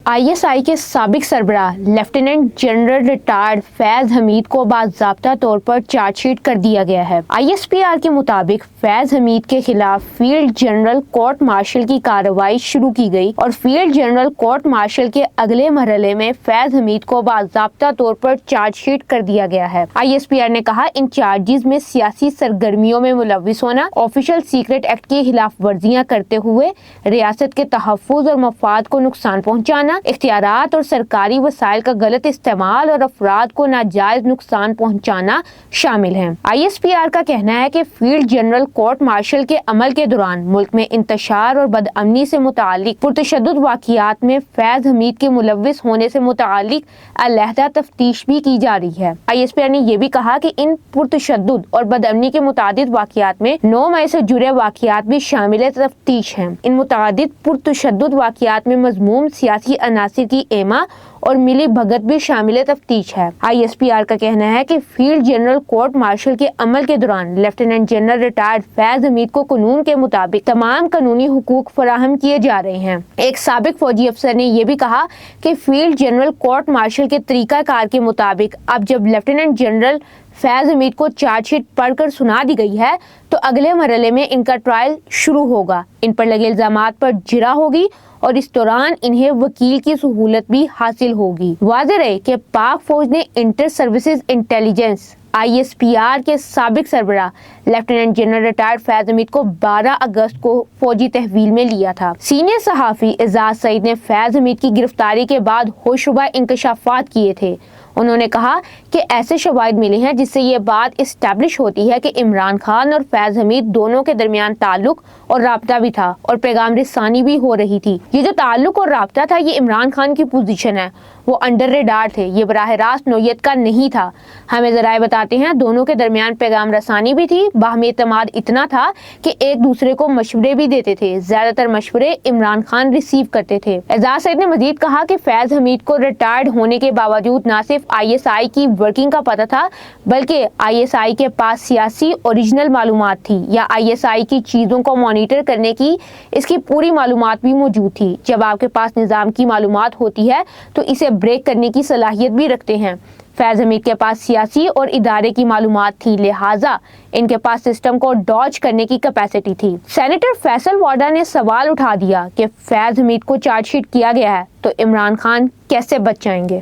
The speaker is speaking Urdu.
ISI کے سابق سربراہ لیفٹیننٹ جنرل ریٹائرڈ فیض حمید کو باضابطہ طور پر چارج شیٹ کر دیا گیا ہے۔ ISPR کے مطابق فیض حمید کے خلاف فیلڈ جنرل کورٹ مارشل کی کارروائی شروع کی گئی اور field general court marshal K اگلے مرحلے میں فیض حمید کو باضابطہ طور پر چارج شیٹ کر دیا گیا ہے۔ ISPR نے کہا ان چارجز میں سیاسی سرگرمیوں میں ملوث ہونا، آفیشل سیکرٹ ایکٹ کی خلاف ورزیاں کرتے ہوئے ریاست کے تحفظ اور مفاد کو نقصان پہنچانا، اختیارات اور سرکاری وسائل کا غلط استعمال اور افراد کو ناجائز نقصان پہنچانا شامل ہیں۔ ISPR کا کہنا ہے کہ field general court marshal K عمل کے دوران ملک میں انتشار اور بدامنی سے متعلق پرتشدد واقعات میں فیض حمید کے ملوث ہونے سے متعلق علیحدہ تفتیش بھی کی جا رہی ہے۔ ISPR نے یہ بھی کہا کہ ان پرتشدد اور بدامنی کے متعدد واقعات میں 9 مئی سے جڑے واقعات بھی شامل تفتیش ہیں۔ ان متعدد پرتشدد واقعات میں مذموم سیاسی عناصر کی اعماء اور ملی بھگت بھی شامل تفتیش ہے۔ ISPR کا کہنا ہے کہ field general court marshal K عمل کے دوران لیفٹیننٹ جنرل ریٹائرڈ فیض حمید کو قانون کے مطابق تمام قانونی حقوق فراہم کیے جا رہے ہیں۔ ایک سابق فوجی افسر نے یہ بھی کہا کہ field general court marshal K طریقہ کار کے مطابق اب جب لیفٹیننٹ جنرل فیض حمید کو چارج شیٹ پڑھ کر سنا دی گئی ہے تو اگلے مرحلے میں ان کا ٹرائل شروع ہوگا، ان پر لگے الزامات پر جرا ہوگی اور اس دوران انہیں وکیل کی سہولت بھی حاصل ہوگی۔ واضح رہے کہ پاک فوج نے انٹر سروسز انٹیلیجنس ISPR کے سابق سربراہ لیفٹیننٹ جنرل ریٹائرڈ فیض حمید کو 12 اگست کو فوجی تحویل میں لیا تھا۔ سینئر صحافی اعزاز سعید نے فیض حمید کی گرفتاری کے بعد ہوشربا انکشافات کیے تھے۔ انہوں نے کہا کہ ایسے شواہد ملے ہیں جس سے یہ بات اسٹیبلش ہوتی ہے کہ عمران خان اور فیض حمید دونوں کے درمیان تعلق اور رابطہ بھی تھا اور پیغام رسانی بھی ہو رہی تھی۔ یہ جو تعلق اور رابطہ تھا یہ عمران خان کی پوزیشن ہے، وہ انڈر ریڈار تھے، یہ براہ راست نوعیت کا نہیں تھا۔ ہمیں ذرائع بتاتے ہیں دونوں کے درمیان پیغام رسانی بھی تھی، باہمی اعتماد اتنا تھا کہ ایک دوسرے کو مشورے بھی دیتے تھے، زیادہ تر مشورے عمران خان ریسیو کرتے تھے۔ اعزاز سعید نے مزید کہا کہ فیض حمید کو ریٹائرڈ ہونے کے باوجود نہ صرف ISI کی ورکنگ کا پتہ تھا بلکہ ISI کے پاس سیاسی اوریجنل معلومات تھی یا ISI کی چیزوں کو مانیٹر کرنے کی اس کی پوری معلومات بھی موجود تھی۔ جب آپ کے پاس نظام کی معلومات ہوتی ہے تو اسے بریک کرنے کی صلاحیت بھی رکھتے ہیں۔ فیض حمید کے پاس سیاسی اور ادارے کی معلومات تھی، لہٰذا ان کے پاس سسٹم کو ڈاج کرنے کی کیپیسٹی تھی۔ سینیٹر فیصل واڈا نے سوال اٹھا دیا کہ فیض حمید کو چارج شیٹ کیا گیا ہے تو عمران خان کیسے بچ جائیں گے؟